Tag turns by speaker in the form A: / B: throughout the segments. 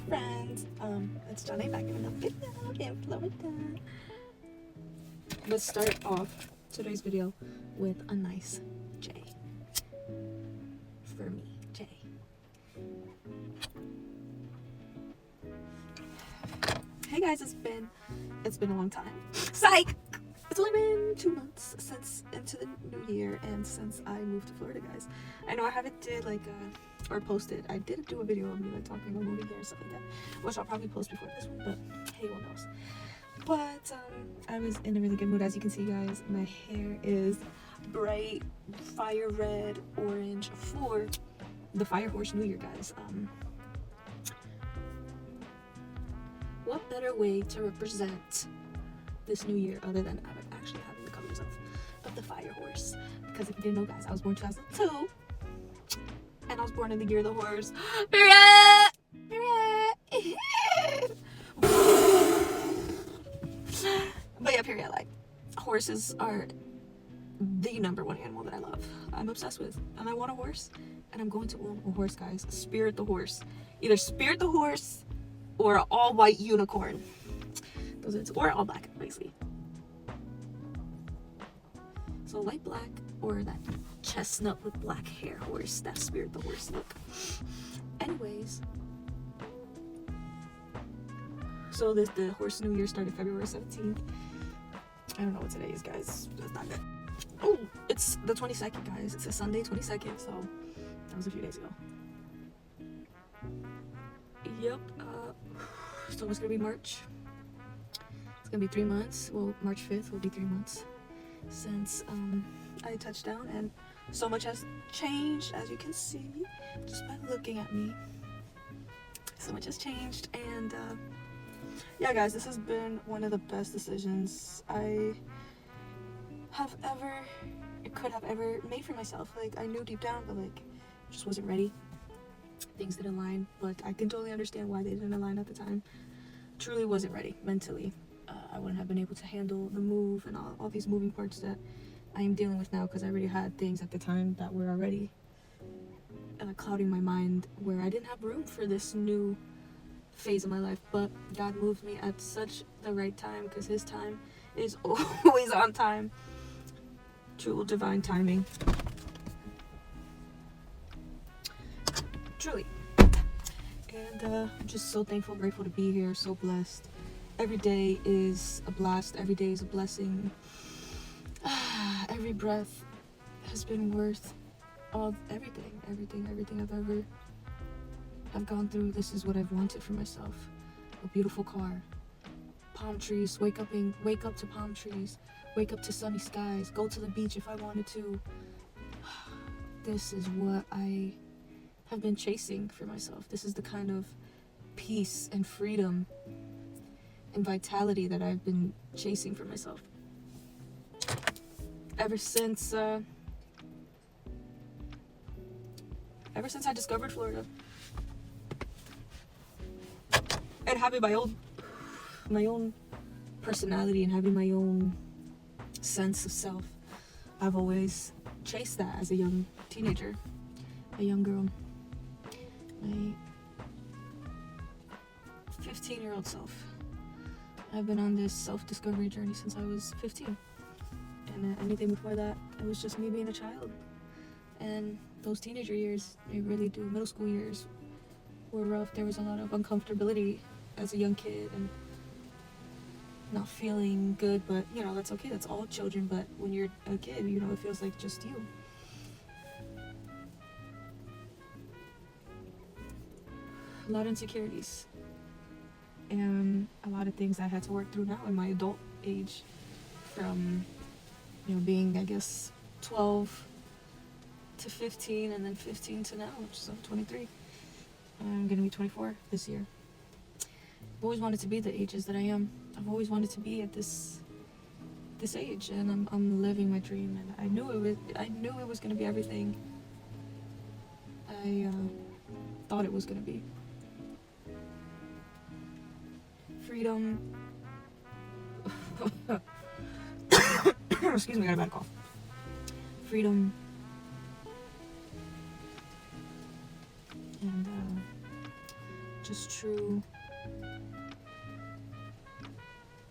A: friends. It's Johnny back in another video in Florida. Let's start off today's video with a nice J. For me, J. Hey guys, it's been a long time. Psych! It's only been 2 months since into the new year and since I moved to Florida, guys. I know I haven't did posted. I did do a video of me talking about moving here and stuff like that, which I'll probably post before this one, but hey, who knows. But I was in a really good mood. As you can see, guys, my hair is bright fire red orange for the Fire Horse New Year, guys. What better way to represent this new year other than actually having the colors of the Fire Horse? Because if you didn't know, guys, I was born 2002 and I was born in the year of the horse. Period! But yeah, period. Like, horses are the #1 animal that I love. I'm obsessed with, and I want a horse, and I'm going to own a horse, guys. Spirit the horse. Either Spirit the horse or an all-white unicorn. Those are or all black, basically. So light black or that chestnut with black hair horse, that Spirit the horse look. Anyways, so the Horse New Year started February 17th. I don't know what today is, guys. That's not good. Oh, it's the 22nd, guys. It's a Sunday, 22nd, so that was a few days ago. Yep. So it's gonna be March. It's gonna be 3 months. Well, March 5th will be 3 months since I touched down, and so much has changed, as you can see just by looking at me. So much has changed, and yeah, guys, this has been one of the best decisions I could have ever made for myself. Like, I knew deep down, but like, just wasn't ready. Things didn't align, but I can totally understand why they didn't align at the time. Truly wasn't ready mentally. I wouldn't have been able to handle the move and all these moving parts that I am dealing with now, because I already had things at the time that were already clouding my mind, where I didn't have room for this new phase of my life. But God moved me at such the right time, because his time is always on time. True divine timing. Truly. And I'm just so thankful, grateful to be here, so blessed. Every day is a blast. Every day is a blessing. Every breath has been worth everything I've gone through. This is what I've wanted for myself. A beautiful car, palm trees, wake up to palm trees, wake up to sunny skies, go to the beach if I wanted to. This is what I have been chasing for myself. This is the kind of peace and freedom and vitality that I've been chasing for myself ever since I discovered Florida and having my own personality and having my own sense of self. I've always chased that as a young teenager, a young girl. My 15-year-old self. I've been on this self-discovery journey since I was 15. And anything before that, it was just me being a child. And those teenager years, they really do. Middle school years were rough. There was a lot of uncomfortability as a young kid and not feeling good, but you know, that's okay. That's all children. But when you're a kid, you know, it feels like just you. A lot of insecurities and a lot of things I had to work through now in my adult age, from, you know, being, I guess, 12 to 15, and then 15 to now, which is 23. I'm gonna be 24 this year. I've always wanted to be the ages that I am. I've always wanted to be at this age, and I'm living my dream. And I knew it was gonna be everything I thought it was gonna be. Freedom. Excuse me, I got a bad cough. Freedom. And just true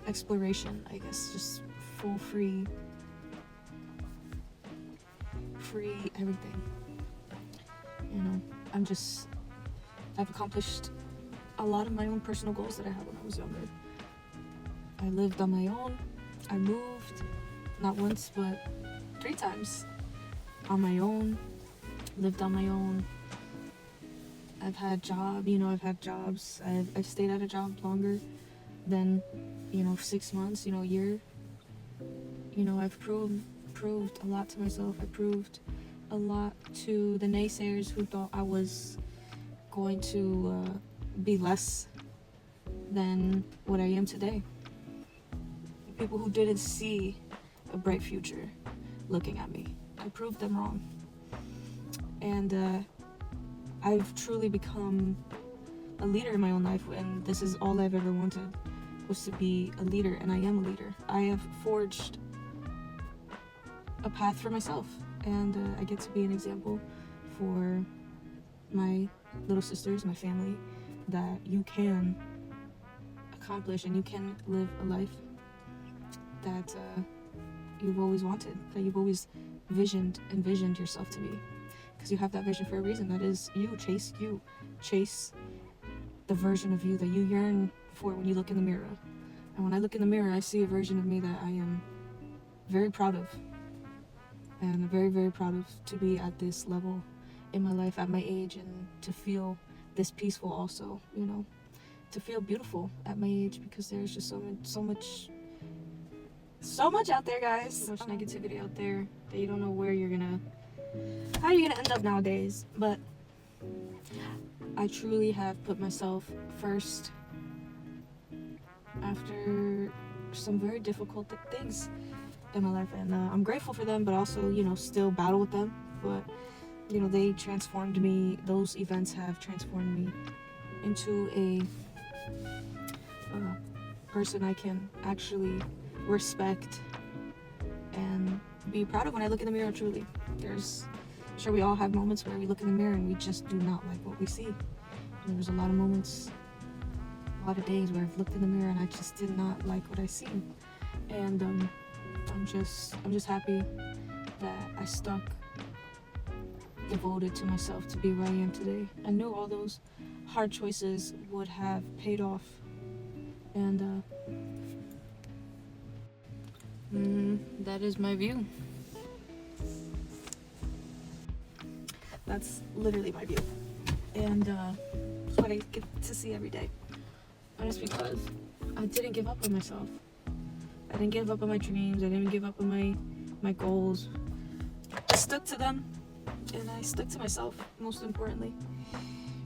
A: exploration, I guess. Just full free everything. You know, I've accomplished a lot of my own personal goals that I had when I was younger. I lived on my own. I moved, not once, but 3 times on my own. Lived on my own. I've had jobs. I've stayed at a job longer than, 6 months, a year. I've proved a lot to myself. I proved a lot to the naysayers who thought I was going to be less than what I am today. People who didn't see a bright future looking at me. I proved them wrong. And I've truly become a leader in my own life, and this is all I've ever wanted, was to be a leader, and I am a leader. I have forged a path for myself, and I get to be an example for my little sisters, my family, that you can accomplish and you can live a life that you've always wanted, that you've always envisioned yourself to be, because you have that vision for a reason. That is you. Chase the version of you that you yearn for when you look in the mirror. And when I look in the mirror, I see a version of me that I am very proud of. And I'm very, very proud of to be at this level in my life at my age, and to feel this peaceful also, to feel beautiful at my age, because there's just so much out there, guys. So much negativity out there that you don't know how you're gonna end up nowadays. But I truly have put myself first after some very difficult things in my life, and I'm grateful for them, but also still battle with them. But they transformed me. Those events have transformed me into a person I can actually respect and be proud of when I look in the mirror. Truly, sure, we all have moments where we look in the mirror and we just do not like what we see. There's a lot of moments, a lot of days where I've looked in the mirror and I just did not like what I see. And I'm just happy that I stuck devoted to myself to be where I am today. I knew all those hard choices would have paid off, and that is my view. That's literally my view, and that's what I get to see every day. And it's because I didn't give up on myself. I didn't give up on my dreams. I didn't give up on my goals. I stuck to them, and I stuck to myself, most importantly.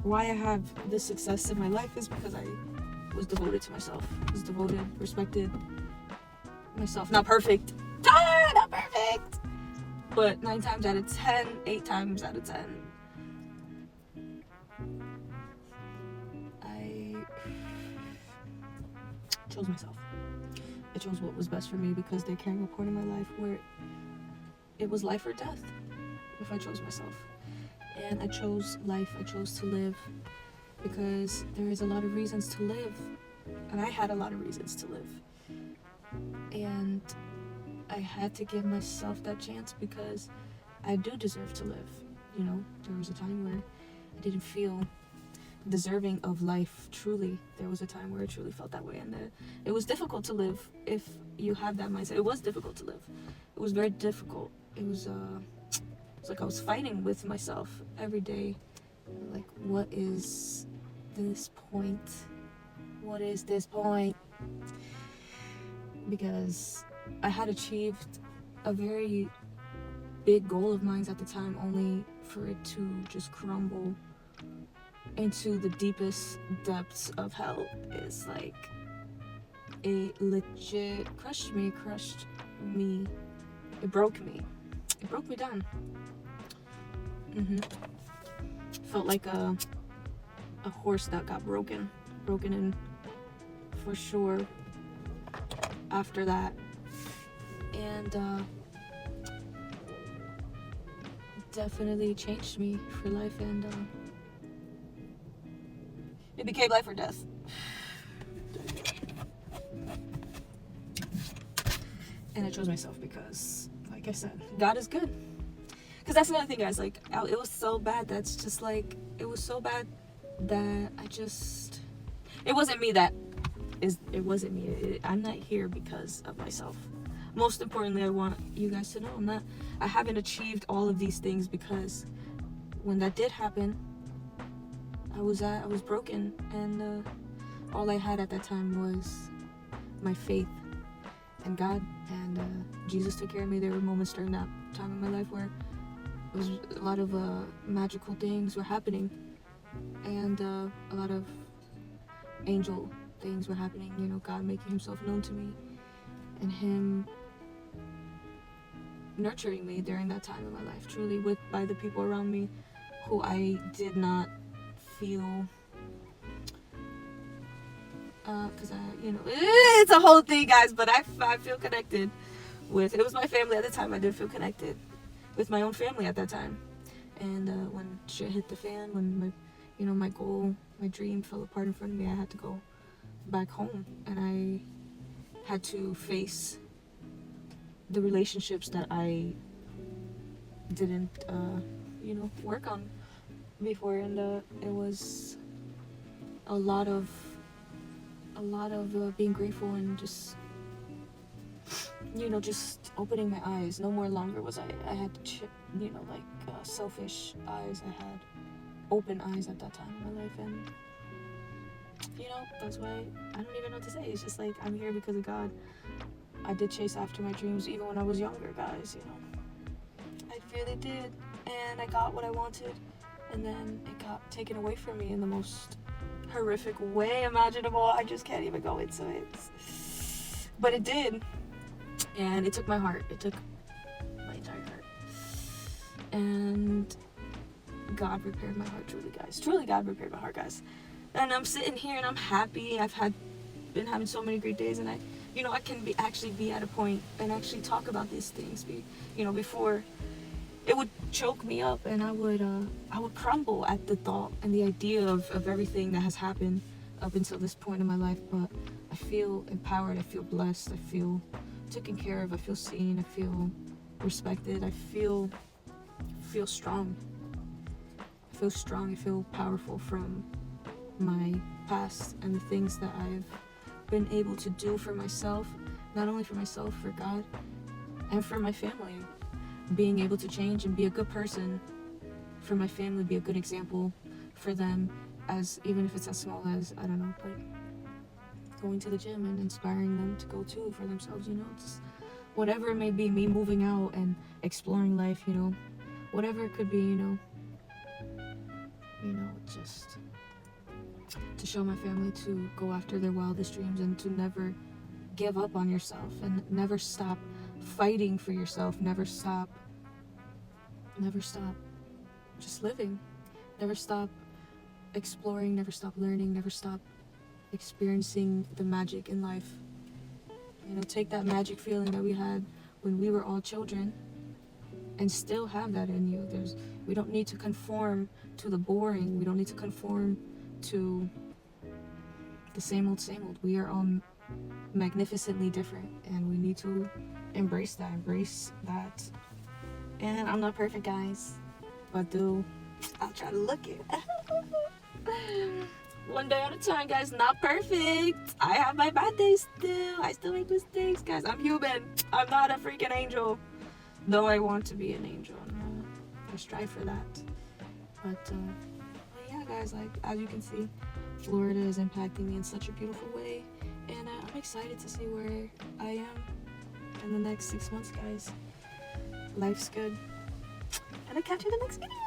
A: Why I have this success in my life is because I was devoted to myself. I was devoted, respected myself. Not perfect. Not perfect! But 9 times out of 10, 8 times out of 10, I chose myself. I chose what was best for me, because there came a point in my life where it was life or death if I chose myself. And I chose life. I chose to live, because there is a lot of reasons to live, and I had a lot of reasons to live, and I had to give myself that chance, because I do deserve to live. There was a time where I didn't feel deserving of life. Truly, there was a time where I truly felt that way, and it was difficult to live if you have that mindset. It was difficult to live. It was very difficult. It was like I was fighting with myself every day. Like, what is this point? What is this point? Because I had achieved a very big goal of mine at the time, only for it to just crumble into the deepest depths of hell. Is like, it legit crushed me. It broke me down. Felt like a horse that got broken in, for sure, after that. And definitely changed me for life, and it It became life or death. And I chose myself because, like I said, God is good. Because that's another thing, guys. Like, it was so bad. That's just like, it was so bad that I just, it wasn't me that is, it wasn't me. I'm not here because of myself. Most importantly, I want you guys to know I haven't achieved all of these things because when that did happen, I was broken, and all I had at that time was my faith in God, and Jesus took care of me. There were moments during that time in my life where it was a lot of magical things were happening, and a lot of angel things were happening. You know, God making Himself known to me, and Him nurturing me during that time in my life, truly, by the people around me who I did not feel, because it's a whole thing, guys, but I feel connected with, it was my family at the time. I did feel connected with my own family at that time, and when shit hit the fan, when my goal, my dream fell apart in front of me, I had to go back home, and I had to face the relationships that I didn't work on before, and it was a lot of being grateful and just just opening my eyes. No more longer was I had selfish eyes. I had open eyes at that time in my life, and that's why I don't even know what to say. It's just like, I'm here because of God. I did chase after my dreams even when I was younger, guys. I really did, and I got what I wanted, and then it got taken away from me in the most horrific way imaginable. I just can't even go into it, but it did, and it took my heart. It took my entire heart, and God repaired my heart, truly, guys. Truly, God repaired my heart, guys. And I'm sitting here and I'm happy. I've been having so many great days, and I can actually be at a point and actually talk about these things. Before it would choke me up, and I would crumble at the thought and the idea of everything that has happened up until this point in my life. But I feel empowered. I feel blessed. I feel taken care of. I feel seen. I feel respected. I feel strong. I feel strong. I feel powerful from my past and the things that I've been able to do for myself, not only for myself, for God, and for my family. Being able to change and be a good person for my family, be a good example for them, as even if it's as small as, I don't know, like going to the gym and inspiring them to go too for themselves, just whatever it may be, me moving out and exploring life, whatever it could be, just to show my family to go after their wildest dreams and to never give up on yourself and never stop fighting for yourself, never stop just living, never stop exploring, never stop learning, never stop experiencing the magic in life. Take that magic feeling that we had when we were all children and still have that in you. We don't need to conform to the boring. We don't need to conform to the same old. We are all magnificently different, and we need to embrace that. And I'm not perfect, guys, but I'll try to look it. One day at a time, guys. Not perfect. I have my bad days still. I still make mistakes, guys. I'm human. I'm not a freaking angel, though I want to be an angel. I strive for that. But yeah, guys, like, as you can see, Florida is impacting me in such a beautiful way, and I'm excited to see where I am in the next 6 months, guys. Life's good, and I'll catch you in the next video.